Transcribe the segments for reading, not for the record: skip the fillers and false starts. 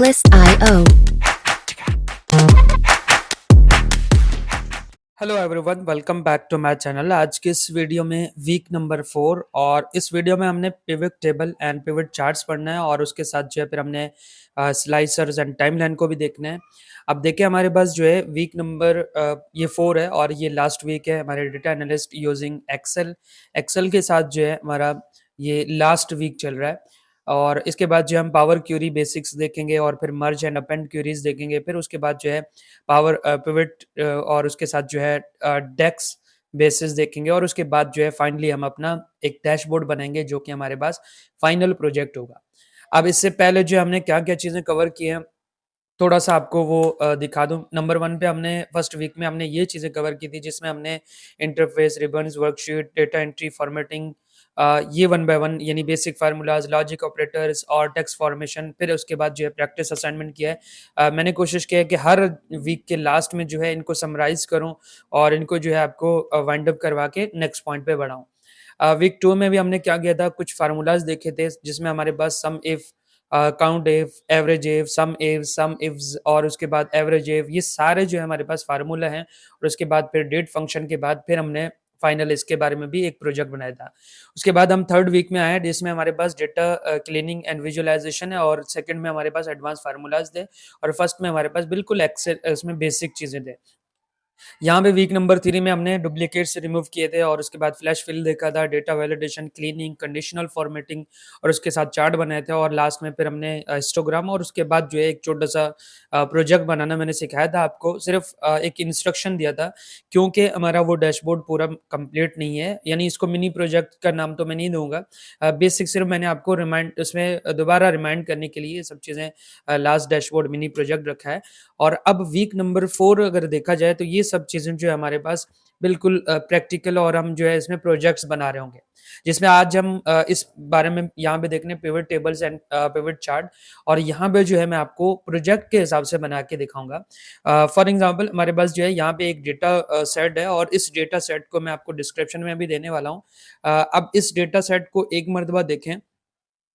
Artlist.io. Hello everyone, welcome back to my channel. आज के इस वीडियो में वीक नंबर 4 और इस वीडियो में हमने pivot table and pivot charts पढ़ना है और उसके साथ जो है फिर हमने स्लाइसर्स एंड टाइमलाइन को भी देखना है। अब देखिए हमारे पास जो है वीक नंबर ये 4 है और ये लास्ट वीक है हमारे data analyst using Excel. Excel के साथ जो है हमारा ये लास्ट वीक चल रहा है और इसके बाद जो हम पावर क्यूरी बेसिक्स देखेंगे और फिर मर्ज एंड अपेंड क्यूरीज देखेंगे। फिर उसके बाद जो है पावर पिवट और उसके साथ जो है डेक्स बेसिस देखेंगे और उसके बाद जो है फाइनली हम अपना एक डैशबोर्ड बनाएंगे जो कि हमारे पास फाइनल प्रोजेक्ट होगा। अब इससे पहले जो हमने क्या-क्या चीज़ें कवर की हैं, थोड़ा-सा आपको वो दिखा दूँ। नंबर 1 पे हमने फर्स्ट वीक में हमने ये चीज़ें कवर की थी जिसमें हमने interface, ribbons, worksheet, data entry, formatting ये वन बाय वन यानी बेसिक फ़ॉर्मूलाज़, लॉजिक ऑपरेटर्स और टेक्स्ट फॉर्मेशन। फिर उसके बाद जो है प्रैक्टिस असाइनमेंट किया है। मैंने कोशिश किया है कि हर वीक के लास्ट में जो है इनको समराइज़ करूँ और इनको जो है आपको वाइंड अप करवा के नेक्स्ट पॉइंट पे बढ़ाऊँ। वीक 2 में भी हमने क्या किया था, कुछ फ़ॉर्मूलाज़ देखे थे जिसमें हमारे पास sum if, count if, average if, sum ifs और उसके बाद एवरेज इफ, ये सारे जो है हमारे पास फार्मूला हैं और उसके बाद फिर डेट फंक्शन के बाद फिर हमने फाइनल इसके बारे में भी एक प्रोजेक्ट बनाया था। उसके बाद हम थर्ड वीक में आए जिसमें हमारे पास डेटा क्लीनिंग एंड विजुअलाइजेशन है और सेकंड में हमारे पास एडवांस फार्मूलाज थे और फर्स्ट में हमारे पास बिल्कुल एक्सेल इसमें बेसिक चीज़ें थे। यहाँ पे वीक नंबर 3 में हमने डुप्लीकेट्स रिमूव किए थे और उसके बाद फ्लैश फिल देखा था, data validation, cleaning, conditional formatting और उसके साथ चार्ट बनाए थे और लास्ट में फिर हमने हिस्टोग्राम और उसके बाद जो है एक छोटा-सा प्रोजेक्ट बनाना मैंने सिखाया था आपको। सिर्फ़ एक इंस्ट्रक्शन दिया था क्योंकि हमारा वो डैशबोर्ड पूरा कंप्लीट नहीं है, यानी इसको मिनी प्रोजेक्ट का नाम तो मैं नहीं दूँगा। बेसिक सिर्फ़ मैंने आपको रिमाइंड उसमें दोबारा रिमाइंड करने के लिए ये सब चीज़ें लास्ट डैशबोर्ड मिनी प्रोजेक्ट रखा है। और अब वीक नंबर 4 अगर देखा जाए तो ये सब चीज़ें जो है हमारे पास बिल्कुल प्रैक्टिकल और हम जो है इसमें प्रोजेक्ट्स बना रहे होंगे। जिसमें आज हम इस बारे में यहाँ पे देखने pivot tables and pivot chart और यहाँ पे जो है मैं आपको प्रोजेक्ट के हिसाब से बना के दिखाऊँगा। फॉर एग्ज़ाम्पल हमारे पास जो है यहाँ पे एक डेटा सेट है और इस डेटा सेट को मैं आपको डिस्क्रिप्शन में भी देने वाला हूँ। अब इस डेटा सेट को एक मर्तबा देखें,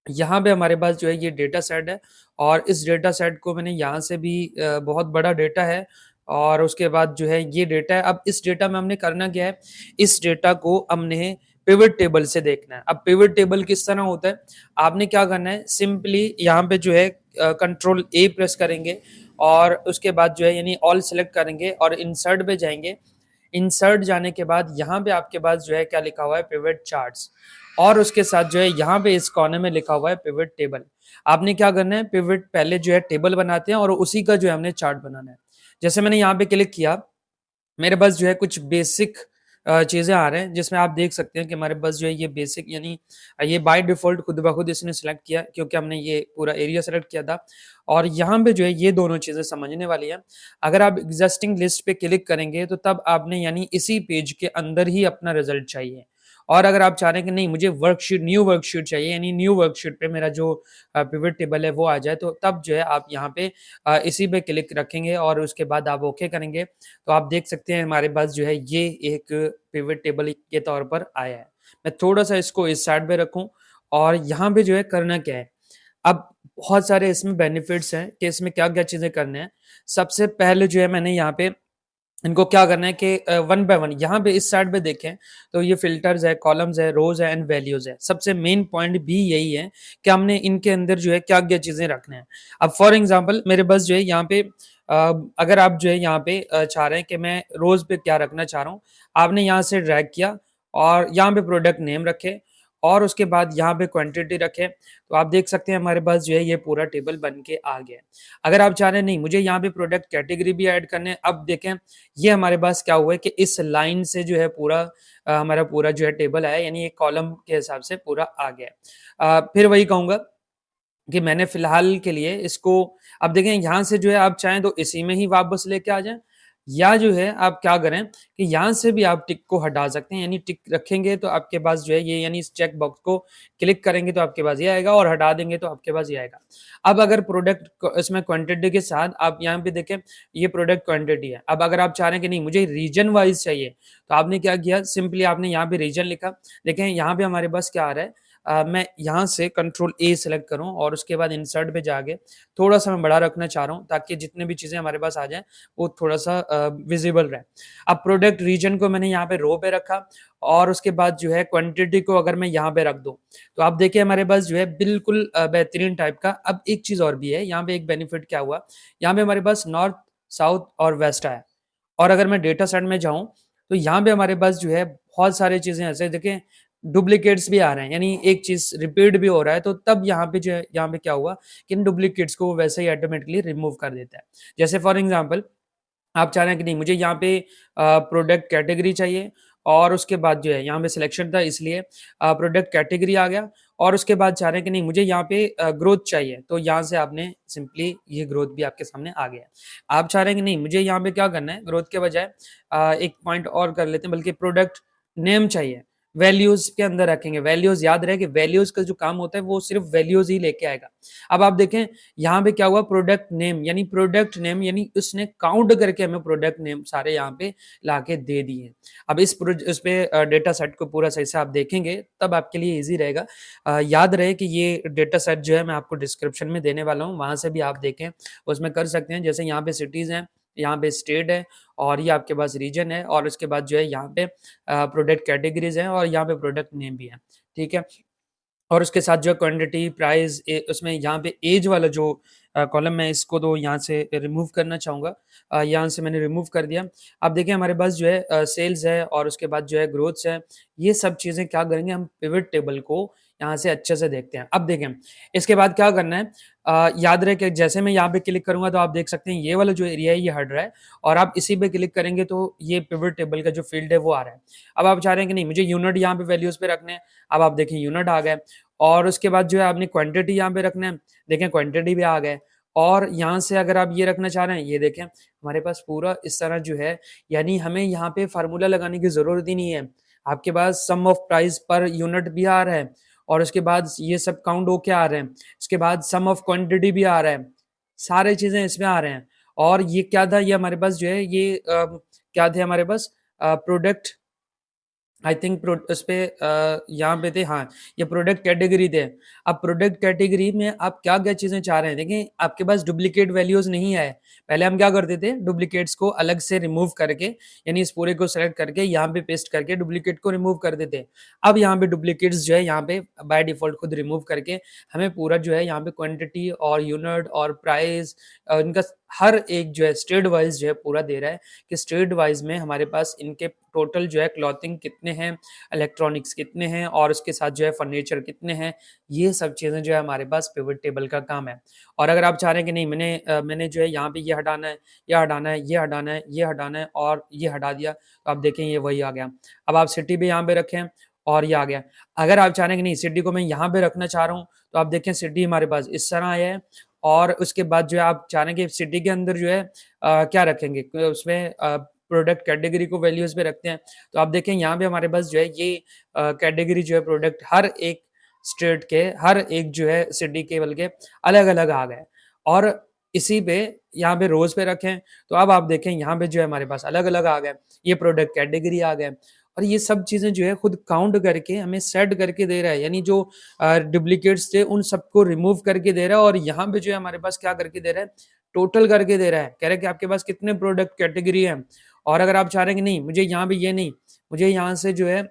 यहाँ पे हमारे पास जो है ये डेटा सेट है और इस डेटा सेट को मैंने यहाँ से भी बहुत बड़ा डेटा है और उसके बाद जो है ये डेटा है। अब इस डेटा में हमने करना क्या है, इस डेटा को हमने पिवट टेबल से देखना है। अब पिवट टेबल किस तरह होता है, आपने क्या करना है, सिंपली यहाँ पे जो है कंट्रोल ए प्रेस करेंगे और उसके बाद जो है यानी ऑल सेलेक्ट करेंगे और इंसर्ट पे जाएंगे। इंसर्ट जाने के बाद यहाँ पे आपके पास जो है क्या लिखा हुआ है, पिवट चार्ट्स और उसके साथ जो है यहाँ पे इस कोने में लिखा हुआ है पिवट टेबल। आपने क्या करना है, पिवट पहले जो है टेबल बनाते हैं और उसी का जो है हमने चार्ट बनाना है। जैसे मैंने यहाँ पे क्लिक किया, मेरे पास जो है कुछ बेसिक चीज़ें आ रहे हैं जिसमें आप देख सकते हैं कि हमारे पास जो है ये बेसिक यानी ये बाय डिफ़ॉल्ट खुद ब खुद इसने सेलेक्ट किया क्योंकि हमने ये पूरा एरिया सेलेक्ट किया था और यहाँ पे जो है ये दोनों चीज़ें समझने वाली हैं। अगर आप एग्ज़िस्टिंग लिस्ट पे क्लिक करेंगे तो तब आपने यानी इसी पेज के अंदर ही अपना रिज़ल्ट चाहिए और अगर आप चाह रहे हैं कि नहीं मुझे वर्कशीट न्यू वर्कशीट चाहिए यानी न्यू वर्कशीट पे मेरा जो पिवट टेबल है वो आ जाए, तो तब जो है आप यहाँ पे इसी पे क्लिक रखेंगे और उसके बाद आप ओके करेंगे। तो आप देख सकते हैं हमारे पास जो है ये एक पिवट टेबल के तौर पर आया है। मैं थोड़ा-सा इसको इस साइड पे रखूँ और यहाँ पे जो है करना क्या है, अब बहुत सारे इसमें बेनिफिट्स हैं कि इसमें क्या-क्या चीज़ें करने हैं। सबसे पहले जो है मैंने यहाँ पे इनको क्या करना है कि वन बाय वन यहाँ पे इस साइड पे देखें तो ये फ़िल्टर्स है, कॉलम्स है, रोज़ है एंड वैल्यूज़ है। सबसे मेन पॉइंट भी यही है कि हमने इनके अंदर जो है क्या-क्या चीज़ें रखना है। अब फॉर एग्ज़ाम्पल मेरे पास जो है यहाँ पे अगर आप जो है यहाँ पे चाह रहे हैं कि मैं रोज़ पे क्या रखना चाह रहा हूँ, आपने यहाँ से ड्रैग किया और यहाँ पे प्रोडक्ट नेम रखे और उसके बाद यहाँ पे क्वांटिटी रखें, तो आप देख सकते हैं हमारे पास जो है ये पूरा टेबल बन के आ गया है। अगर आप चाह रहे हैं नहीं मुझे यहाँ पे प्रोडक्ट कैटेगरी भी ऐड करने हैं, अब देखें ये हमारे पास क्या हुआ है कि इस लाइन से जो है पूरा हमारा पूरा जो है टेबल आया यानी एक कॉलम के हिसाब से पूरा आ गया है। फिर वही कहूँगा कि मैंने फ़िलहाल के लिए इसको अब देखें यहाँ से जो है आप चाहें तो इसी में ही वापस लेके आ जाएँ या जो है आप क्या करें कि यहाँ से भी आप टिक को हटा सकते हैं, यानी टिक रखेंगे तो आपके पास जो है ये यानी इस चेक बॉक्स को क्लिक करेंगे तो आपके पास ये आएगा और हटा देंगे तो आपके पास ये आएगा। अब अगर प्रोडक्ट इसमें क्वांटिटी के साथ आप यहाँ पे देखें ये प्रोडक्ट क्वांटिटी है। अब अगर आप चाह रहे हैं कि नहीं मुझे रीजन वाइज चाहिए तो आपने क्या किया, सिंपली आपने यहाँ पे रीजन लिखा। देखें यहाँ पे हमारे पास क्या आ रहा है, मैं यहाँ से कंट्रोल ए सेलेक्ट करूँ और उसके बाद इंसर्ट पे जाके थोड़ा-सा मैं बड़ा रखना चाह रहा हूँ ताकि जितने भी चीज़ें हमारे पास आ जाएँ, वो थोड़ा-सा विज़िबल रहे। अब प्रोडक्ट रीजन को मैंने यहाँ पे रो पे रखा और उसके बाद जो है क्वांटिटी को अगर मैं यहाँ पे रख दूँ, तो आप देखिए हमारे पास जो है बिल्कुल बेहतरीन टाइप का। अब एक चीज़ और भी है, यहाँ पे एक बेनिफिट क्या हुआ, यहाँ पे हमारे पास नॉर्थ, साउथ और वेस्ट आया और अगर मैं डेटा सेट में जाऊँ, तो यहाँ पे हमारे पास जो है बहुत सारी चीज़ें ऐसे देखें डुप्लीकेट्स भी आ रहे हैं, यानी एक चीज़ रिपीट भी हो रहा है, तो तब यहाँ पे जो है यहाँ पे क्या हुआ कि इन डुप्लीकेट्स को वो वैसे ही ऑटोमेटिकली रिमूव कर देता है। जैसे फॉर एग्ज़ाम्पल आप चाह रहे हैं कि नहीं मुझे यहाँ पे प्रोडक्ट कैटेगरी चाहिए और उसके बाद जो है यहाँ पे सिलेक्शन था इसलिए प्रोडक्ट कैटेगरी आ गया और उसके बाद चाह रहे हैं कि नहीं मुझे यहाँ पे ग्रोथ चाहिए, तो यहाँ से आपने सिंपली ये ग्रोथ भी आपके सामने आ गया। आप चाह रहे हैं कि नहीं मुझे यहाँ पे क्या करना है, ग्रोथ के बजाय एक पॉइंट और कर लेते हैं, बल्कि प्रोडक्ट नेम चाहिए, वैल्यूज़ के अंदर रखेंगे। वैल्यूज़ याद रहे कि वैल्यूज़ का जो काम होता है वो सिर्फ़ वैल्यूज़ ही लेके आएगा। अब आप देखें यहाँ पे क्या हुआ, प्रोडक्ट नेम यानी उसने काउंट करके हमें प्रोडक्ट नेम सारे यहाँ पे लाके दे दिए। अब इस पे डेटा सेट को पूरा सही से आप देखेंगे तब आपके लिए ईज़ी रहेगा। याद रहे कि ये डेटा सेट जो है मैं आपको डिस्क्रिप्शन में देने वाला हूँ, वहाँ से भी आप देखें, उसमें कर सकते हैं। जैसे यहाँ पे सिटीज़ हैं, यहाँ पे स्टेट है और ये आपके पास रीजन है और उसके बाद जो है यहाँ पे प्रोडक्ट कैटेगरीज़ हैं और यहाँ पे प्रोडक्ट नेम भी है, ठीक है? और उसके साथ जो क्वांटिटी, प्राइस उसमें यहाँ पे ऐज वाला जो कॉलम मैं इसको तो यहाँ से रिमूव करना चाहूँगा। यहाँ से मैंने रिमूव कर दिया। अब देखिए हमारे पास जो है सेल्स है और उसके बाद जो है ग्रोथ्स है। ये सब चीज़ें क्या करेंगे, हम पिवट टेबल को यहाँ से अच्छे से देखते हैं। अब देखें, इसके बाद क्या करना है, याद रहे कि जैसे मैं यहाँ पे क्लिक करूँगा तो आप देख सकते हैं ये वाला जो एरिया है ये हट रहा है और आप इसी पे क्लिक करेंगे तो ये पिवट टेबल का जो फ़ील्ड है वो आ रहा है। अब आप चाह रहे हैं कि नहीं मुझे यूनिट यहाँ पे वैल्यूज़ पे रखने हैं। अब आप देखिए यूनिट आ गए और उसके बाद जो है आपने क्वांटिटी यहाँ पे रखना है, देखें क्वांटिटी भी आ गए और यहाँ से अगर आप ये रखना चाह रहे हैं, ये देखें हमारे पास पूरा इस तरह जो है, यानी हमें यहाँ पे फ़ॉर्मूला लगाने की ज़रूरत ही नहीं है। आपके पास सम ऑफ प्राइस पर यूनिट भी आ रहा है और उसके बाद ये सब काउंट होके आ रहे हैं। इसके बाद सम ऑफ क्वांटिटी भी आ रहा है। सारी चीज़ें इसमें आ रहे हैं और ये क्या था, ये हमारे पास जो है ये क्या थे हमारे पास प्रोडक्ट आई थिंक प्रो उसपे यहाँ पे थे, हाँ, ये प्रोडक्ट कैटेगरी थे। अब प्रोडक्ट कैटेगरी में आप क्या-क्या चीज़ें चाह रहे हैं? देखिए, आपके पास डुप्लीकेट वैल्यूज़ नहीं है। पहले हम क्या करते थे, डुप्लीकेट्स को अलग से रिमूव करके, यानी इस पूरे को सेलेक्ट करके यहाँ पे पेस्ट करके डुप्लीकेट को रिमूव कर देते। अब यहाँ पे डुप्लीकेट्स जो है यहाँ पे बाय डिफ़ॉल्ट खुद रिमूव करके हमें पूरा जो है यहाँ पे क्वांटिटी और यूनिट और प्राइस इनका हर एक जो है स्टेट वाइज़ जो है पूरा दे रहा है कि स्टेट वाइज़ में हमारे पास इनके टोटल जो है क्लॉथिंग कितने हैं, इलेक्ट्रॉनिक्स कितने हैं और उसके साथ जो है फर्नीचर कितने हैं, ये सब चीज़ें जो है हमारे पास पिवट टेबल का काम है। और अगर आप चाह रहे हैं कि नहीं मैंने जो है यहाँ पे ये हटाना है, ये हटाना है, ये हटाना है, ये हटाना है और ये हटा दिया, तो आप देखें ये वही आ गया। अब आप सिटी भी यहाँ पे रखें और ये आ गया। अगर आप चाह रहे हैं कि नहीं सिटी को मैं यहाँ पे रखना चाह रहा हूँ, तो आप देखें सिटी हमारे पास इस तरह आया है और उसके बाद जो है आप चाह रहे हैं कि सिटी के अंदर जो है क्या रखेंगे उसमें प्रोडक्ट कैटेगरी को वैल्यूज़ पे रखते हैं। तो आप देखें यहाँ पे हमारे पास जो है ये कैटेगरी जो है प्रोडक्ट हर एक स्टेट के, हर एक जो है सिटी के बल्कि अलग-अलग आ गए और इसी पे यहाँ पे रोज़ पे रखें, तो अब आप देखें यहाँ पे जो है हमारे पास अलग-अलग आ गए। ये प्रोडक्ट कैटेगरी आ गए और ये सब चीज़ें जो है खुद काउंट करके हमें सेट करके दे रहा है, यानी जो डुप्लीकेट्स थे उन सबको रिमूव करके दे रहा है और यहाँ पे जो है हमारे पास क्या करके दे रहा है, टोटल करके दे रहा है। कह रहा है कि आपके पास कितने प्रोडक्ट कैटेगरी हैं और अगर आप चाह रहे हैं कि नहीं मुझे यहाँ पे ये नहीं, मुझे यहाँ से जो है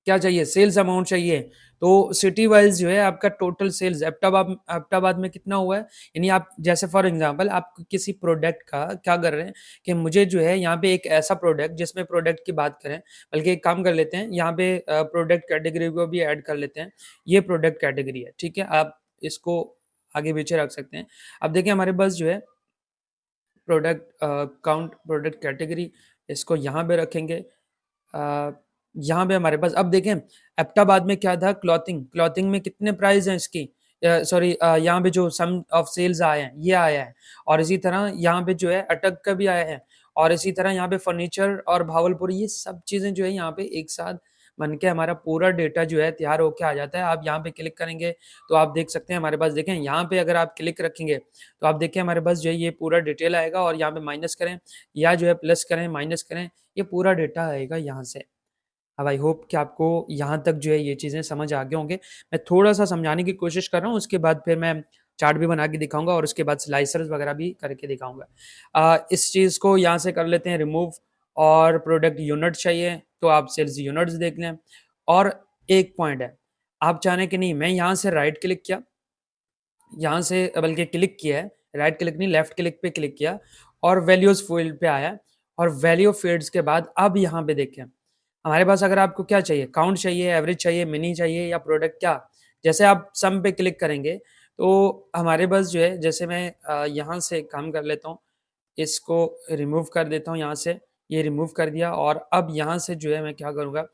क्या चाहिए, सेल्स अमाउंट चाहिए, तो सिटी वाइज़ जो है आपका टोटल सेल्स एबटाबाद में कितना हुआ है, यानी आप जैसे फॉर एग्ज़ाम्पल आप किसी प्रोडक्ट का क्या कर रहे हैं कि मुझे जो है यहाँ पे एक ऐसा प्रोडक्ट जिसमें प्रोडक्ट की बात करें, बल्कि एक काम कर लेते हैं यहाँ पे प्रोडक्ट कैटेगरी को भी ऐड कर लेते हैं। ये प्रोडक्ट कैटेगरी है, ठीक है? आप इसको आगे-पीछे रख सकते हैं। अब देखिए हमारे पास जो है प्रोडक्ट काउंट प्रोडक्ट कैटेगरी इसको यहाँ पे रखेंगे। अ, यहाँ पे हमारे पास अब देखें एबटाबाद में क्या था, क्लॉथिंग में कितने प्राइस हैं इसकी, सॉरी यहाँ पे जो सम ऑफ सेल्स आए हैं ये आया है और इसी तरह यहाँ पे जो है अटक का भी आया है और इसी तरह यहाँ पे फर्नीचर और भावलपुर, ये सब चीज़ें जो है यहाँ पे एक साथ बन के हमारा पूरा डेटा जो है तैयार होके आ जाता है। आप यहाँ पे क्लिक करेंगे तो आप देख सकते हैं हमारे पास, देखें यहाँ पे अगर आप क्लिक रखेंगे तो आप देखिए हमारे पास जो है ये पूरा डिटेल आएगा और यहाँ पे माइनस करें या जो है प्लस करें, माइनस करें, ये पूरा डेटा आएगा यहाँ से। अब आई होप कि आपको यहाँ तक जो है ये चीज़ें समझ आ गए होंगे। मैं थोड़ा-सा समझाने की कोशिश कर रहा हूँ, उसके बाद फिर मैं चार्ट भी बना के दिखाऊँगा और उसके बाद स्लाइसर्स वगैरह भी करके दिखाऊँगा। इस चीज़ को यहाँ से कर लेते हैं रिमूव और प्रोडक्ट यूनिट चाहिए, तो आप सेल्स यूनिट्स देख लें। और एक पॉइंट है, आप चाहें कि नहीं मैं यहाँ से राइट क्लिक किया, यहाँ से बल्कि क्लिक किया है, राइट क्लिक नहीं लेफ्ट क्लिक पे क्लिक किया और वैल्यूज़ फ़ील्ड पे आया और वैल्यू फ़ील्ड्स के बाद अब यहाँ पे देखें, हमारे पास अगर आपको क्या चाहिए, काउंट चाहिए, एवरेज चाहिए, मिनी चाहिए या प्रोडक्ट क्या? जैसे आप सम पे क्लिक करेंगे, तो हमारे पास जो है जैसे मैं यहाँ से काम कर लेता हूँ, इसको रिमूव कर देता हूँ यहाँ से, ये रिमूव कर दिया और अब यहाँ से जो है मैं क्या करूँगा,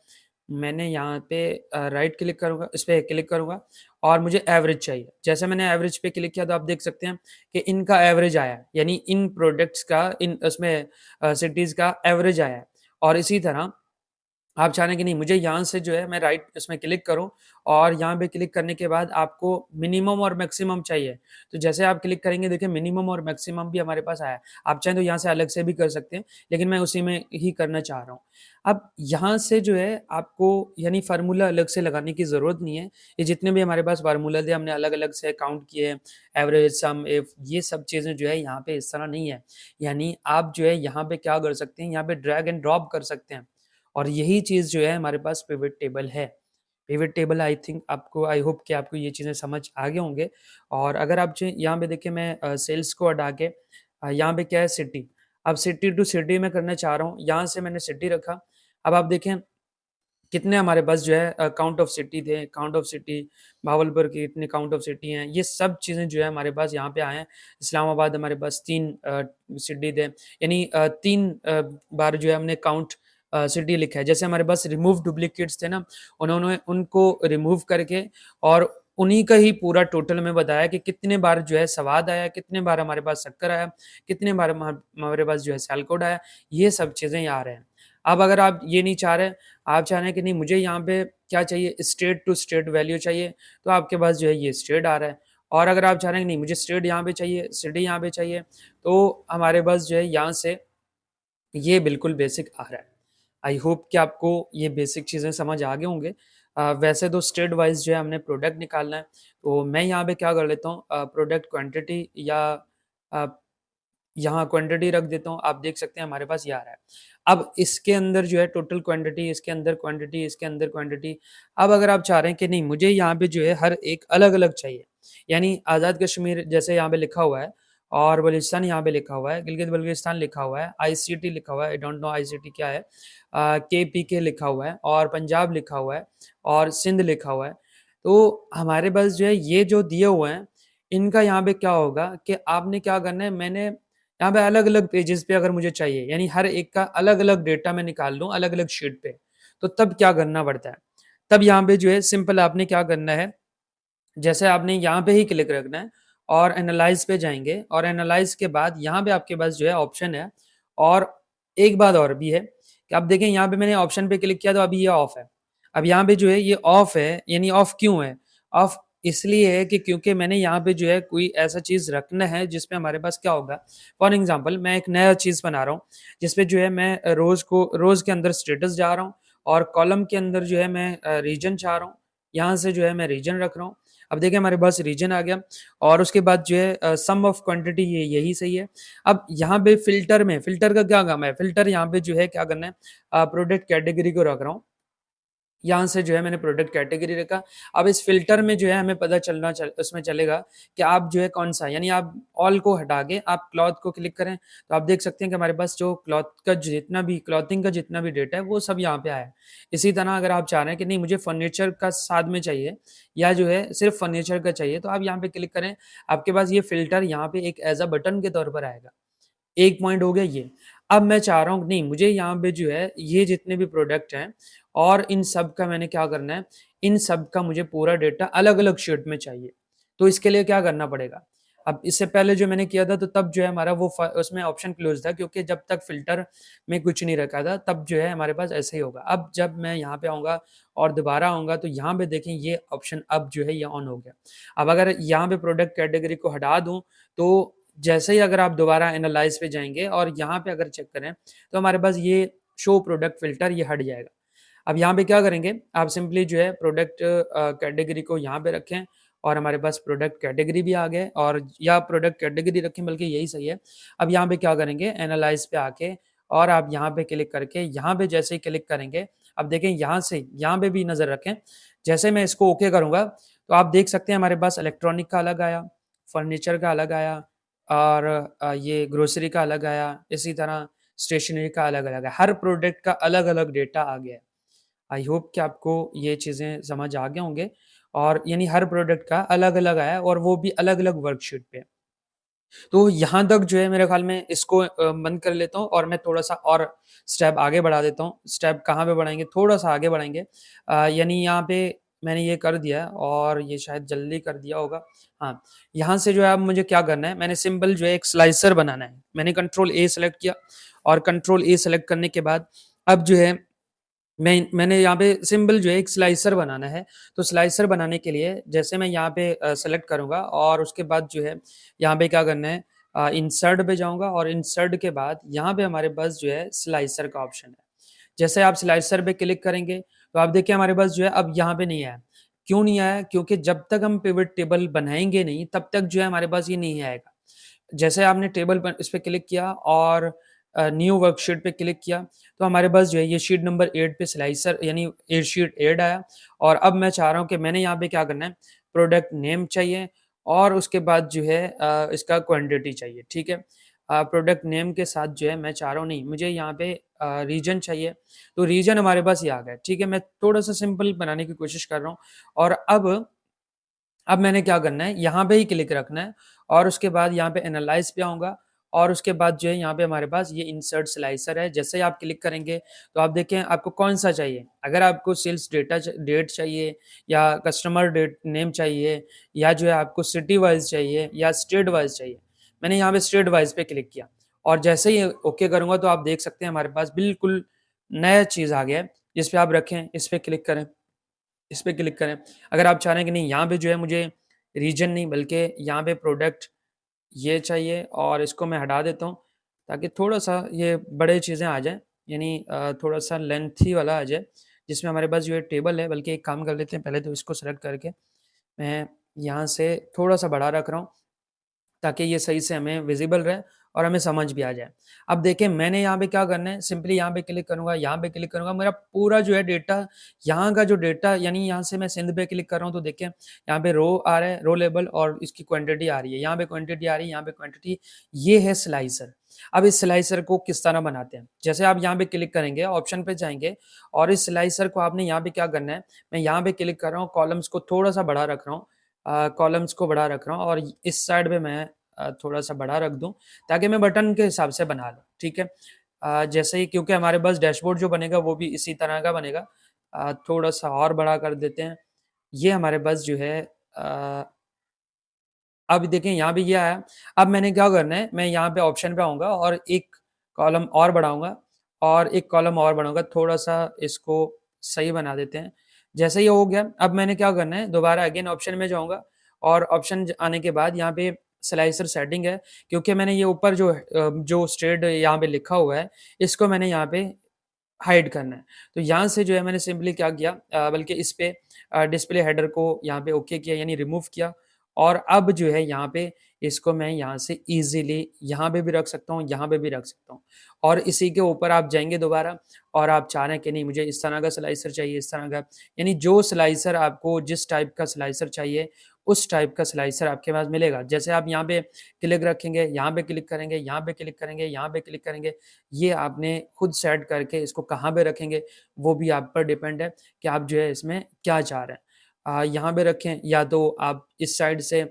मैंने यहाँ पे राइट क्लिक करूँगा, इस पे क्लिक करूँगा और मुझे एवरेज चाहिए। जैसे मैंने एवरेज पे क्लिक किया तो आप देख सकते हैं कि इनका एवरेज आया है, यानी इन प्रोडक्ट्स का इन उसमें सिटीज़ का एवरेज आया है और इसी तरह आप चाह रहे हैं कि नहीं मुझे यहाँ से जो है मैं राइट इसमें क्लिक करूँ और यहाँ पे क्लिक करने के बाद आपको मिनिमम और मैक्सिमम चाहिए। तो जैसे आप क्लिक करेंगे देखिए मिनिमम और मैक्सिमम भी हमारे पास आया है। आप चाहें तो यहाँ से अलग से भी कर सकते हैं, लेकिन मैं उसी में ही करना चाह रहा हूँ। अब यहाँ से जो है आपको यानी फ़ॉर्मूला अलग से लगाने की ज़रूरत नहीं है। ये जितने भी हमारे पास फ़ॉर्मूला थे हमने अलग-अलग से काउंट किए, एवरेज, सम, इफ ये सब चीज़ें जो है यहाँ पे इस तरह नहीं है। यानी आप जो है यहाँ पे क्या कर सकते हैं, यहाँ पे ड्रैग एंड ड्रॉप कर सकते हैं। और यही चीज़ जो है हमारे पास पिवट टेबल है। पिवट टेबल आई थिंक आपको आई होप कि आपको ये चीज़ें समझ आ गए होंगे और अगर आप जो यहाँ पे देखिए मैं सेल्स को हटा के यहाँ पे क्या है सिटी। अब सिटी टू सिटी मैं करना चाह रहा हूँ, यहाँ से मैंने सिटी रखा। अब आप देखें कितने हमारे पास जो है काउंट ऑफ सिटी थे, काउंट ऑफ सिटी, भावलपुर की इतने काउंट ऑफ सिटी हैं, ये सब चीज़ें जो है हमारे पास यहाँ पे आए हैं। इस्लामाबाद हमारे पास 3 सिटी थे, यानी 3 बार जो है हमने काउंट सिटी लिखा है। जैसे हमारे पास रिमूव डुप्लीकेट्स थे ना, उन्होंने उनको रिमूव करके और उन्हीं का ही पूरा टोटल में बताया कि कितने बार जो है सवाद आया, कितने बार हमारे पास शक्कर आया, कितने बार हमारे पास जो है सियालकोट आया, ये सब चीज़ें यहाँ आ रहे हैं। अब अगर आप ये नहीं चाह रहे, आप चाह रहे हैं कि नहीं मुझे यहाँ पे क्या चाहिए स्टेट टू स्टेट वैल्यू चाहिए, तो आपके पास जो है ये स्टेट आ रहा है। और अगर आप चाह रहे हैं कि नहीं मुझे स्टेट यहाँ पे चाहिए, सिटी यहाँ पे चाहिए, तो हमारे पास जो है यहाँ से ये बिल्कुल बेसिक आ रहा है। आई होप कि आपको ये बेसिक चीज़ें समझ आ गए होंगे। वैसे तो स्टेट वाइज़ जो है हमने प्रोडक्ट निकालना है, तो मैं यहाँ पे क्या कर लेता हूँ प्रोडक्ट क्वांटिटी या अ, यहाँ क्वांटिटी रख देता हूँ, आप देख सकते हैं हमारे पास ये आ रहा है। अब इसके अंदर जो है टोटल क्वांटिटी, इसके अंदर क्वांटिटी, इसके अंदर क्वांटिटी। अब अगर आप चाह रहे हैं कि नहीं मुझे यहाँ पे जो है हर एक अलग-अलग चाहिए, यानी आज़ाद कश्मीर जैसे यहाँ पे लिखा हुआ है और बलूचिस्तान यहाँ पे लिखा हुआ है, गिलगित-बल्तिस्तान लिखा हुआ है, आईसीटी लिखा हुआ है, आई डोंट नो आईसीटी क्या है, केपीके लिखा हुआ है और पंजाब लिखा हुआ है और सिंध लिखा हुआ है। तो हमारे पास जो है ये जो दिए हुए हैं, इनका यहाँ पे क्या होगा कि आपने क्या करना है, मैंने यहाँ पे अलग-अलग पेजेज़ पे अगर मुझे चाहिए, यानी हर एक का अलग-अलग डेटा मैं निकाल लूँ, अलग-अलग शीट पे, तो तब क्या करना पड़ता है? तब यहाँ पे जो है सिंपल आपने क्या करना है, जैसे आपने यहाँ पे ही क्लिक रखना है और एनालाइज़ पे जाएँगे और एनालाइज़ के बाद यहाँ पे आपके पास जो है ऑप्शन है और एक बात और भी है कि आप देखें यहाँ पे मैंने ऑप्शन पे क्लिक किया तो अभी ये ऑफ है। अब यहाँ पे जो है ये ऑफ है, यानी ऑफ क्यों है? ऑफ इसलिए है कि क्योंकि मैंने यहाँ पे जो है कोई ऐसा चीज़ रखना है जिसपे हमारे पास क्या होगा, फॉर एग्ज़ाम्पल मैं एक नया चीज़ बना रहा हूँ, जिसपे जो है मैं रोज़ के अंदर स्टेटस जा रहा हूँ और कॉलम के अंदर जो है मैं रीजन चाह रहा हूँ। यहाँ से जो है मैं रीजन रख रहा हूँ। अब देखिए हमारे पास रीजन आ गया और उसके बाद जो है सम ऑफ क्वांटिटी ये यही सही है। अब यहाँ पे फ़िल्टर का क्या काम है? फ़िल्टर यहाँ पे जो है क्या करना है, प्रोडक्ट कैटेगरी को रख रहा हूँ। यहाँ से जो है मैंने प्रोडक्ट कैटेगरी रखा। अब इस फ़िल्टर में जो है हमें पता उसमें चलेगा कि आप जो है कौन-सा, यानी आप ऑल को हटा के आप क्लॉथ को क्लिक करें, तो आप देख सकते हैं कि हमारे पास जो क्लॉथिंग का जितना भी डेटा है वो सब यहाँ पे आया है। इसी तरह अगर आप चाह रहे हैं कि नहीं मुझे फर्नीचर का साथ में चाहिए या जो है सिर्फ़ फर्नीचर का चाहिए, तो आप यहाँ पे क्लिक करें, आपके पास ये फ़िल्टर यहाँ पे एक ऐज़ अ बटन के तौर पर आएगा। एक पॉइंट हो गया ये। अब मैं चाह रहा हूँ नहीं मुझे यहाँ पे जो है ये जितने भी प्रोडक्ट हैं और इन सब का मैंने क्या करना है, इन सब का मुझे पूरा डेटा अलग-अलग शीट में चाहिए। तो इसके लिए क्या करना पड़ेगा? अब इससे पहले जो मैंने किया था तो तब जो है हमारा वो फ उसमें ऑप्शन क्लोज़ था क्योंकि जब तक फ़िल्टर में कुछ नहीं रखा था तब जो है हमारे पास ऐसे ही होगा। अब जब मैं यहाँ पे आऊँगा और दोबारा आऊँगा तो यहाँ पे देखें ये ऑप्शन अब जो है ये ऑन हो गया। अब अगर यहाँ पे प्रोडक्ट कैटेगरी को हटा दूँ तो जैसे ही अगर आप दोबारा एनालाइज़ पे जाएँगे और यहाँ पे अगर चेक करें, तो हमारे पास ये शो प्रोडक्ट फ़िल्टर ये हट जाएगा। अब यहाँ पे क्या करेंगे, आप सिंपली जो है प्रोडक्ट कैटेगरी को यहाँ पे रखें और हमारे पास प्रोडक्ट कैटेगरी भी आ गए, और या प्रोडक्ट कैटेगरी रखें, बल्कि यही सही है। अब यहाँ पे क्या करेंगे, एनालाइज़ पे आके और आप यहाँ पे क्लिक करके, यहाँ पे जैसे ही क्लिक करेंगे, अब देखें यहाँ से यहाँ पे भी नज़र रखें। जैसे मैं इसको ओके करूँगा, तो आप देख सकते हैं हमारे पास इलेक्ट्रॉनिक का अलग आया, फर्नीचर का अलग आया, और ये ग्रोसरी का अलग आया, इसी तरह स्टेशनरी का अलग-अलग है। हर प्रोडक्ट का अलग-अलग डेटा आ गया है। आई होप कि आपको ये चीज़ें समझ आ गए होंगे, और यानी हर प्रोडक्ट का अलग-अलग आया है और वो भी अलग-अलग वर्कशीट पे। तो यहाँ तक जो है मेरे ख़्याल में इसको बंद कर लेता हूँ और मैं थोड़ा-सा और स्टेप आगे बढ़ा देता हूँ। स्टेप कहाँ पे बढ़ाएँगे? थोड़ा-सा आगे बढ़ाएँगे। यानी यहाँ पे मैंने ये कर दिया है और ये शायद जल्दी कर दिया होगा। हाँ, यहाँ से जो है अब मुझे क्या करना है, मैंने सिंपल जो है एक स्लाइसर बनाना है। मैंने कंट्रोल ए सेलेक्ट किया, और कंट्रोल ए सेलेक्ट करने के बाद अब जो है मैंने यहाँ पे सिंपल जो है एक स्लाइसर बनाना है। तो स्लाइसर बनाने के लिए जैसे मैं यहाँ पे सेलेक्ट करूँगा, और उसके बाद जो है यहाँ पे क्या करना है, इंसर्ट पे जाऊँगा, और इंसर्ट के बाद यहाँ पे हमारे पास जो है स्लाइसर का ऑप्शन है। जैसे आप स्लाइसर पे क्लिक करेंगे, तो आप देखिए हमारे पास जो है अब यहाँ पे नहीं आया। क्यों नहीं आया? क्योंकि जब तक हम पिवट टेबल बनाएँगे नहीं, तब तक जो है हमारे पास ये नहीं आएगा। जैसे आपने टेबल पर इस पे क्लिक किया और न्यू वर्कशीट पे क्लिक किया, तो हमारे पास जो है ये शीट नंबर 8 पे स्लाइसर यानी ए शीट ऐड आया, और अब मैं चाह रहा हूँ कि मैंने यहाँ पे क्या करना है, प्रोडक्ट नेम चाहिए, और उसके बाद जो है इसका क्वांटिटी चाहिए, ठीक है? प्रोडक्ट नेम के साथ जो है मैं चाह रहा हूँ, नहीं मुझे यहाँ पे रीजन चाहिए, तो रीजन हमारे पास ये आ गया, ठीक है? मैं थोड़ा-सा सिंपल बनाने की कोशिश कर रहा हूँ, और अब मैंने क्या करना है, यहाँ पे ही क्लिक रखना है, और उसके बाद यहाँ पे एनालाइज़ पे आऊँगा, और उसके बाद जो है यहाँ पे हमारे पास ये इंसर्ट स्लाइसर है। जैसे ही आप क्लिक करेंगे, तो आप देखें आपको कौन-सा चाहिए। अगर आपको सेल्स डेट चाहिए, या कस्टमर डेट नेम चाहिए, या जो है आपको सिटी वाइज़ चाहिए, या स्टेट वाइज़ चाहिए। मैंने यहाँ पे स्टेट वाइज़ पे क्लिक किया, और जैसे ही ओके करूँगा, तो आप देख सकते हैं हमारे पास बिल्कुल नया चीज़ आ गया है, जिस पे आप रखें, इस पे क्लिक करें। इस पे क्लिक करें। अगर आप चाह रहे हैं कि नहीं यहाँ पे जो है मुझे रीजन नहीं, बल्कि यहाँ पे प्रोडक्ट ये चाहिए, और इसको मैं हटा देता हूँ, ताकि थोड़ा-सा ये बड़े चीज़ें आ जाएँ, यानी थोड़ा-सा लेंथी वाला आ जाए, जिसमें हमारे पास जो है टेबल है। बल्कि एक काम कर लेते हैं, पहले तो इसको सेलेक्ट करके मैं यहाँ से थोड़ा-सा बड़ा रख रहा हूँ, ताकि ये सही से हमें विज़िबल रहे और हमें समझ भी आ जाए। अब देखिए मैंने यहाँ पे क्या करना है, सिंपली यहाँ पे क्लिक करूँगा, यहाँ पे क्लिक करूँगा, मेरा पूरा जो है डेटा, यहाँ का जो डेटा, यानी यहाँ से मैं सिंध पे क्लिक कर रहा हूँ, तो देखिए यहाँ पे रो आ रहा है, रो लेबल, और इसकी क्वांटिटी आ रही है, यहाँ पे क्वांटिटी आ रही है, यहाँ पे क्वांटिटी, ये है स्लाइसर। अब इस स्लाइसर को किस तरह बनाते हैं? जैसे आप यहाँ पे क्लिक करेंगे, ऑप्शन पे जाएँगे, और इस स्लाइसर को आपने यहाँ पे क्या करना है, मैं यहाँ पे क्लिक कर रहा हूँ, कॉलम्स को थोड़ा-सा बड़ा रख रहा हूँ, कॉलम्स को बड़ा रख रहा हूँ, और इस साइड पे मैं थोड़ा-सा बड़ा रख दूँ, ताकि मैं बटन के हिसाब से बना लूँ, ठीक है? जैसे ही, क्योंकि हमारे पास डैशबोर्ड जो बनेगा वो भी इसी तरह का बनेगा। थोड़ा-सा और बड़ा कर देते हैं। ये हमारे पास जो है अ, अब देखें यहाँ पे ये आया। अब मैंने क्या करना है, मैं यहाँ पे ऑप्शन पे आऊँगा, और एक कॉलम और बढ़ाऊँगा, और एक कॉलम और बढ़ाऊँगा, थोड़ा-सा इसको सही बना देते हैं। जैसे ये हो गया, अब मैंने क्या करना है, दोबारा अगेन ऑप्शन में जाऊँगा, और ऑप्शन आने के बाद यहाँ पे स्लाइसर सेटिंग है, क्योंकि मैंने ये ऊपर जो स्ट्रेट यहाँ पे लिखा हुआ है, इसको मैंने यहाँ पे हाइड करना है। तो यहाँ से जो है मैंने सिंपली क्या किया, बल्कि इस पे डिस्प्ले हेडर को यहाँ पे ओके किया, यानी रिमूव किया, और अब जो है यहाँ पे इसको मैं यहाँ से ईज़िली यहाँ पे भी रख सकता हूँ, यहाँ पे भी रख सकता हूँ। और इसी के ऊपर आप जाएँगे दोबारा, और आप चाह रहे हैं कि नहीं मुझे इस तरह का स्लाइसर चाहिए, इस तरह का, यानी जो स्लाइसर आपको जिस टाइप का स्लाइसर चाहिए, उस टाइप का स्लाइसर आपके पास मिलेगा। जैसे आप यहाँ पे क्लिक रखेंगे, यहाँ पे क्लिक करेंगे, यहाँ पे क्लिक करेंगे, यहाँ पे क्लिक करेंगे, ये आपने खुद सेट करके इसको कहाँ पे रखेंगे, वो भी आप पर डिपेंड है कि आप जो है इसमें क्या चाह रहे हैं। यहाँ पे रखें, या तो आप इस साइड से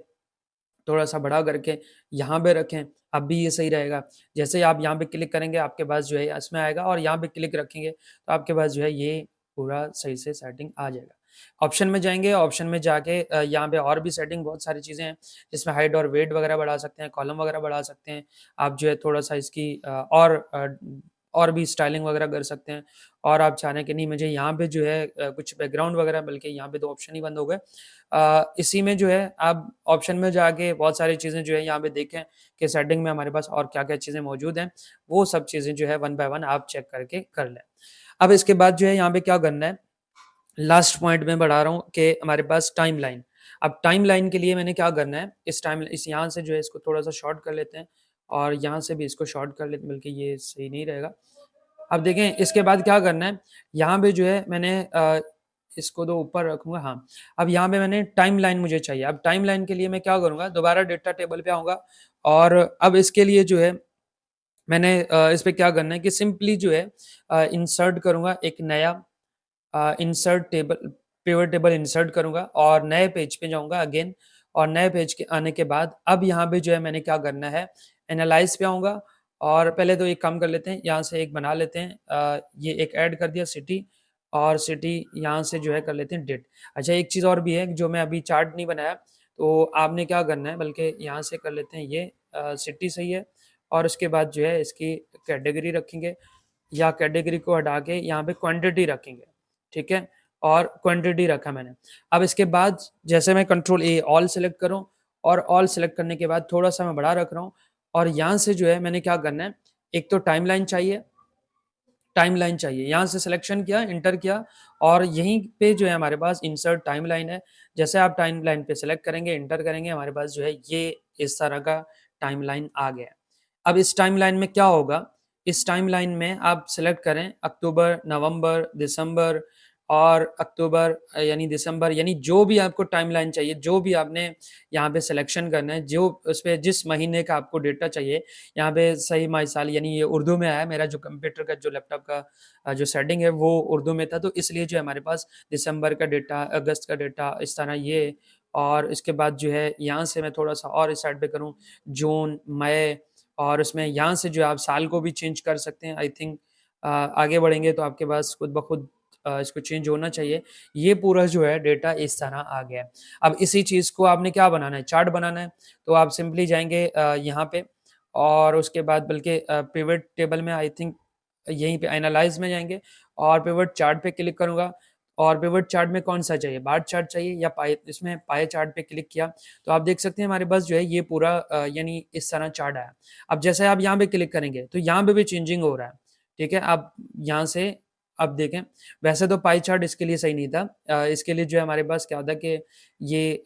थोड़ा-सा बड़ा करके यहाँ पे रखें, अब भी ये सही रहेगा। जैसे ही आप यहाँ पे क्लिक करेंगे, आपके पास जो है इसमें आएगा, और यहाँ पे क्लिक रखेंगे, तो आपके पास जो है ये पूरा सही से सेटिंग आ जाएगा। ऑप्शन में जाएँगे, ऑप्शन में जाके यहाँ पे और भी सेटिंग बहुत सारी चीज़ें हैं, जिसमें हाइट और वेट वगैरह बढ़ा सकते हैं, कॉलम वगैरह बढ़ा सकते हैं। आप जो है थोड़ा-सा इसकी और और भी स्टाइलिंग वगैरह कर सकते हैं। और आप चाह रहे हैं कि नहीं मुझे यहाँ पे जो है कुछ बैकग्राउंड वगैरह, बल्कि यहाँ पे तो ऑप्शन ही बंद हो गए। इसी में जो है आप ऑप्शन में जाके बहुत सारी चीज़ें जो है यहाँ पे देखें कि सेटिंग में हमारे पास और क्या-क्या चीज़ें मौजूद हैं। वो सब चीज़ें जो है वन बाय वन आप चेक करके कर लें। अब इसके बाद जो है यहाँ पे क्या करना है, लास्ट पॉइंट में बढ़ा रहा हूँ कि हमारे पास टाइमलाइन। अब टाइमलाइन के लिए मैंने क्या करना है, इस यहाँ से जो है इसको थोड़ा-सा शॉर्ट कर लेते हैं और यहाँ से भी इसको शॉर्ट कर लेते हैं, बल्कि ये सही नहीं रहेगा। अब देखें इसके बाद क्या करना है, यहाँ पे जो है मैंने इसको तो ऊपर रखूँगा, हाँ। अब यहाँ पे मैंने टाइमलाइन मुझे चाहिए। अब टाइमलाइन के लिए मैं क्या करूँगा, दोबारा डेटा टेबल पे आऊँगा और अब इसके लिए जो है मैंने इस पे क्या करना है कि सिंपली जो है इंसर्ट करूँगा एक नया insert table, pivot table insert करूँगा और नए पेज पे जाऊँगा अगेन। और नए पेज के आने के बाद अब यहाँ पे जो है मैंने क्या करना है, एनालाइज़ पे आऊँगा और पहले तो एक काम कर लेते हैं, यहाँ से एक बना लेते हैं, ये एक ऐड कर दिया सिटी, और सिटी यहाँ से जो है कर लेते हैं डेट। अच्छा, एक चीज़ और भी है जो मैं अभी चार्ट नहीं बनाया, तो आपने क्या करना है, बल्कि यहाँ से कर लेते हैं ये सिटी सही है, और उसके बाद जो है इसकी कैटेगरी रखेंगे, या कैटेगरी को हटा के यहाँ पे क्वांटिटी रखेंगे, ठीक है? और क्वांटिटी रखा मैंने। अब इसके बाद जैसे मैं कंट्रोल ए ऑल सेलेक्ट करूँ, और ऑल सेलेक्ट करने के बाद थोड़ा-सा मैं बड़ा रख रहा हूँ, और यहाँ से जो है मैंने क्या करना है, एक तो टाइमलाइन चाहिए, टाइमलाइन चाहिए। यहाँ से सिलेक्शन किया, एंटर किया, और यहीं पे जो है हमारे पास इंसर्ट टाइमलाइन है। जैसे आप टाइमलाइन पे सेलेक्ट करेंगे, एंटर करेंगे, हमारे पास जो है ये इस तरह का टाइमलाइन आ गया है। अब इस टाइमलाइन में क्या होगा, इस टाइमलाइन में आप सेलेक्ट करें अक्टूबर, नवंबर, दिसंबर और अक्टूबर यानी दिसंबर, यानी जो भी आपको टाइमलाइन चाहिए, जो भी आपने यहाँ पे सिलेक्शन करना है, जो उसपे जिस महीने का आपको डेटा चाहिए, यहाँ पे सही माह साल, यानी ये उर्दू में आया है, मेरा जो कंप्यूटर का जो लैपटॉप का जो सेटिंग है वो उर्दू में था, तो इसलिए जो है हमारे पास दिसंबर का डेटा, अगस्त का डेटा, इस तरह ये। और इसके बाद जो है यहाँ से मैं थोड़ा-सा और इस साइड पे करूँ, जून, मई, और उसमें यहाँ से जो है आप साल को भी चेंज कर सकते हैं। आई थिंक आगे बढ़ेंगे तो आपके पास खुद ब खुद इसको चेंज होना चाहिए। ये पूरा जो है डेटा इस तरह आ गया है। अब इसी चीज़ को आपने क्या बनाना है, चार्ट बनाना है, तो आप सिंपली जाएँगे यहाँ पे, और उसके बाद बल्कि पिवट टेबल में आई थिंक यहीं पे एनालाइज़ में जाएँगे और पिवट चार्ट पे क्लिक करूँगा, और पिवट चार्ट में कौन-सा चाहिए, बार चार्ट चाहिए या पाई, इसमें पाई चार्ट पे क्लिक किया, तो आप देख सकते हैं हमारे पास जो है ये पूरा यानी इस तरह चार्ट आया। अब जैसे आप यहाँ पे क्लिक करेंगे, तो यहाँ पे भी चेंजिंग हो रहा है, ठीक है? आप यहाँ से अब देखें, वैसे तो पाई चार्ट इसके लिए सही नहीं था, इसके लिए जो है हमारे पास क्या था कि ये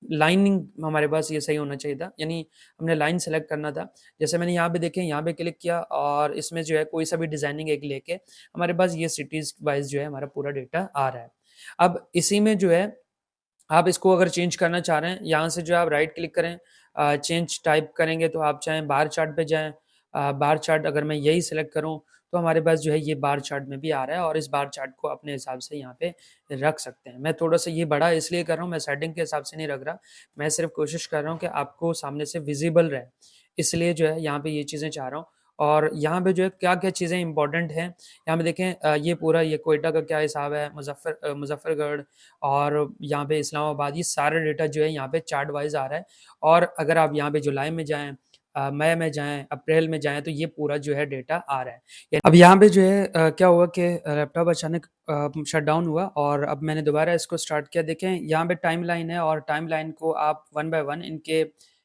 लाइनिंग हमारे पास ये सही होना चाहिए था, यानी हमने लाइन सेलेक्ट करना था। जैसे मैंने यहाँ पे देखें, यहाँ पे क्लिक किया और इसमें जो है कोई सा भी डिज़ाइनिंग एक लेके हमारे पास ये सिटीज़ वाइज़ जो है हमारा पूरा डेटा आ रहा है। अब इसी में जो है आप इसको अगर चेंज करना चाह रहे हैं, यहाँ से जो है आप राइट क्लिक करें, चेंज टाइप करेंगे तो आप चाहें बार चार्ट पे जाएँ, बार चार्ट अगर मैं यही सेलेक्ट करूँ, तो हमारे पास जो है ये बार चार्ट में भी आ रहा है, और इस बार चार्ट को अपने हिसाब से यहाँ पे रख सकते हैं। मैं थोड़ा-सा ये बड़ा इसलिए कर रहा हूँ, मैं सेटिंग के हिसाब से नहीं रख रहा, मैं सिर्फ़ कोशिश कर रहा हूँ कि आपको सामने से विज़िबल रहे, इसलिए जो है यहाँ पे ये चीज़ें चाह रहा हूँ। और यहाँ पे जो है क्या-क्या चीज़ें इम्पोर्टेंट हैं, यहाँ पे देखें, ये पूरा ये क्वेटा का क्या हिसाब है, मुज़फ़्फ़रगढ़ और यहाँ पे इस्लामाबाद, ये सारा डेटा जो है यहाँ पे चार्ट वाइज़ आ रहा है। और अगर आप यहाँ पे जुलाई में जाएँ, मई में जाएँ, अप्रैल में जाएँ, तो ये पूरा जो है डेटा आ रहा है। अब यहाँ पे जो है क्या हुआ कि लैपटॉप अचानक शट डाउन हुआ, और अब मैंने दोबारा इसको स्टार्ट किया। देखें यहाँ पे टाइमलाइन है, और टाइमलाइन को आप वन बाय वन इनके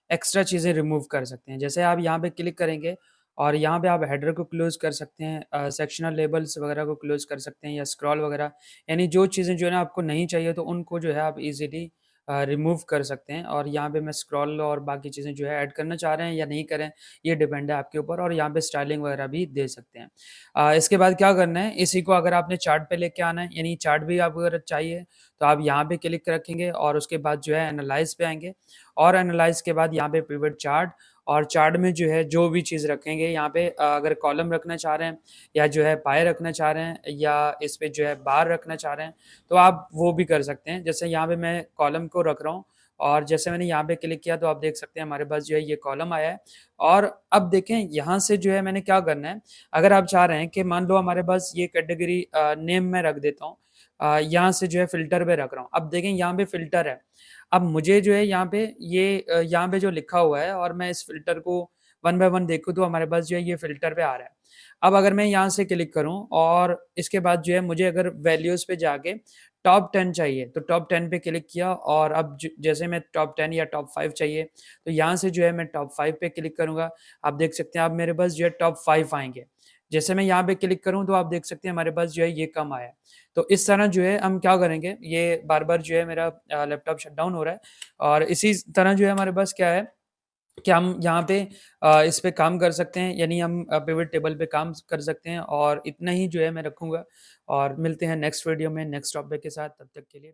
एक्स्ट्रा चीज़ें रिमूव कर सकते हैं। जैसे आप यहाँ पे क्लिक करेंगे, और यहाँ पे आप हेडर को क्लोज़ कर सकते हैं, सेक्शनल लेबल्स वगैरह को क्लोज़ कर सकते हैं, या स्क्रॉल वगैरह, यानी जो चीज़ें जो है ना आपको नहीं चाहिए, तो उनको जो है आप ईज़िली रिमूव कर सकते हैं। और यहाँ पे मैं स्क्रॉल और बाकी चीज़ें जो है ऐड करना चाह रहे हैं या नहीं करें, ये डिपेंड है आपके ऊपर, और यहाँ पे स्टाइलिंग वगैरह भी दे सकते हैं। इसके बाद क्या करना है, इसी को अगर आपने चार्ट पे लेके आना है, यानी चार्ट भी आपको अगर चाहिए, तो आप यहाँ पे क्लिक रखेंगे, और उसके बाद जो है एनालाइज़ पे आएँगे, और एनालाइज़ के बाद यहाँ पे पिवट चार्ट, और चार्ट में जो है जो भी चीज़ रखेंगे यहाँ पे, अगर कॉलम रखना चाह रहे हैं, या जो है पाए रखना चाह रहे हैं, या इस पे जो है बार रखना चाह रहे हैं, तो आप वो भी कर सकते हैं। जैसे यहाँ पे मैं कॉलम को रख रहा हूँ, और जैसे मैंने यहाँ पे क्लिक किया, तो आप देख सकते हैं हमारे पास जो है ये कॉलम आया है। और अब देखें यहाँ से जो है मैंने क्या करना है, अगर आप चाह रहे हैं कि मान लो हमारे पास ये कैटेगरी नेम में रख देता हूँ, यहाँ से जो है फ़िल्टर पे रख रहा हूँ। अब देखें यहाँ पे फ़िल्टर है। अब मुझे जो है यहाँ पे ये यहाँ पे जो लिखा हुआ है, और मैं इस फ़िल्टर को वन बाय वन देखूँ तो हमारे पास जो है ये फ़िल्टर पे आ रहा है। अब अगर मैं यहाँ से क्लिक करूँ और इसके बाद जो है मुझे अगर वैल्यूज़ पे जाके टॉप 10 चाहिए, तो टॉप 10 पे क्लिक किया और अब ज जैसे मैं टॉप 10 या टॉप 5 चाहिए, तो यहाँ से जो है मैं टॉप 5 पे क्लिक करूँगा। आप देख सकते हैं अब मेरे पास जो है टॉप 5 आएँगे। जैसे मैं यहाँ पे क्लिक करूँ तो आप देख सकते हैं हमारे पास जो है ये कम आया है। तो इस तरह जो है हम क्या करेंगे, ये बार-बार जो है मेरा लैपटॉप शटडाउन हो रहा है और इसी तरह जो है हमारे पास क्या है कि हम यहाँ पे इस पे काम कर सकते हैं, यानी हम पिवट टेबल पे काम कर सकते हैं और इतना ही जो है मैं रखूँगा और मिलते हैं नेक्स्ट वीडियो में नेक्स्ट टॉपिक के साथ, तब तक के लिए।